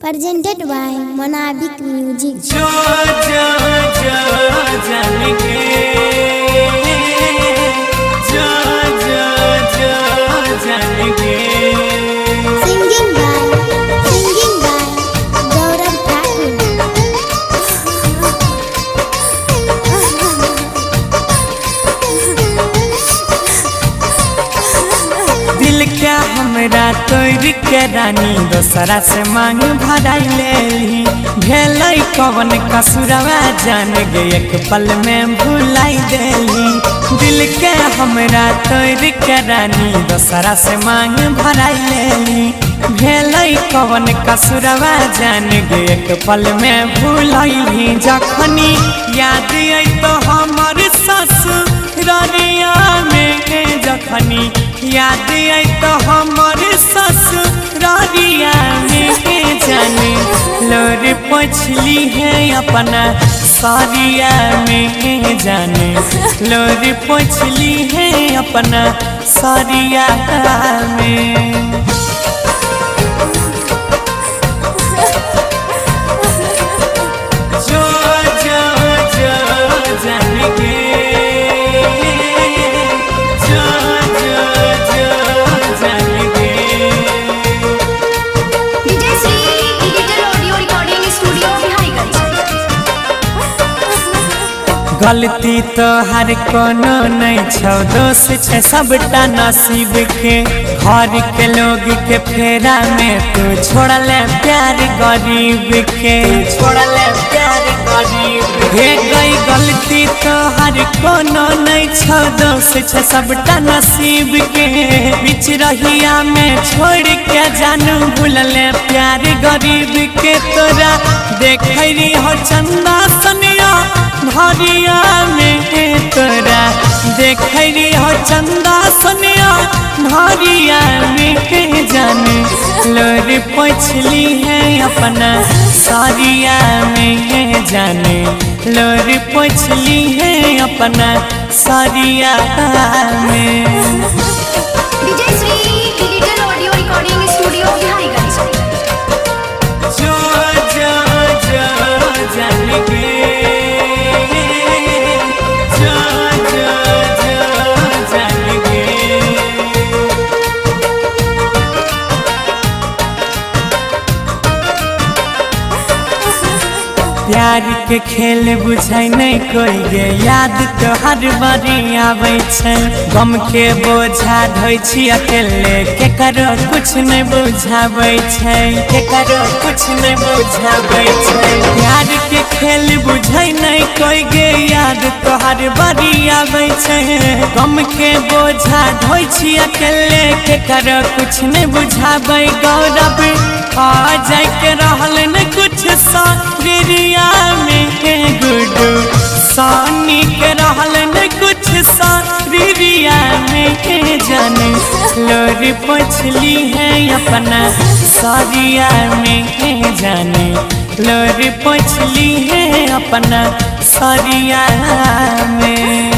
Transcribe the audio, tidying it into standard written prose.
presented by Monabik Music. जो जो जो जानेंगे जो जो जो जानेंगे Singing by Gaurav Thakur. दिल क्या हमरा तोर के रानी दोसरा से मांग भराई लेली भेलै कवन कसुरवा जान गे एक पल में भुलाई देली दिल के हमरा तोर के रानी दोसरा से मांग भराई लेली भेलै कवन कसुरवा जान गे एक पल में भुलैली जखनी याद आई तो हमर ससुरारिया में जखनी याद आई तो हमर ससुरारिया में जाने लोर पोछली है अपना सारिया में जाने लोर पोछली है अपना सारिया में जो जो जो जानेंगे जो जो जो जानेंगे DJ Sri Digital Audio Recording Studio Bihariganj. गलती तो हर कोनो नहीं छौ दोष छे सबटा नसीब के घर के लोग के फेरा में तू छोड़ले प्यार गरीब के छोड़ले प्यार गरीब हे गई गलती तो हर कोनो नहीं छौ दोष छे सबटा नसीब के बीच रहिया में छोड़ के जानू भूलले प्यार गरीब के तोरा देखरी हो चंदा सनिया भरिया में तोरा देखरी हो चंदा सनिया भरिया में जाने लोर पोछली है अपना सारिया में जाने लोर पोछली है अपना सारिया में DJ Sri Digital Audio Recording Studio Bihariganj. जो जो जो जानेंगे जो जो जो जानेंगे प्यार के खेल बुझाई नहीं कोई गे याद तो हर बारी आवे छै गम के बोझा ढोइ छी अकेले के करो कुछ नहीं बुझावे छै के करो कुछ नहीं बुझावे छै प्यार के खेल बुझाई नहीं कोई गे याद तो हर बारी आवे छै गम के बोझा ढोइ छी अकेले के करो कुछ नहीं बुझावे गौरव आ जाए के रहल न कुछ सारिया में गुडू सानी के रहल न कुछ सारिया में जाने लोर पोछली है अपना सारिया में जाने लोर पोछली है अपना सारिया में।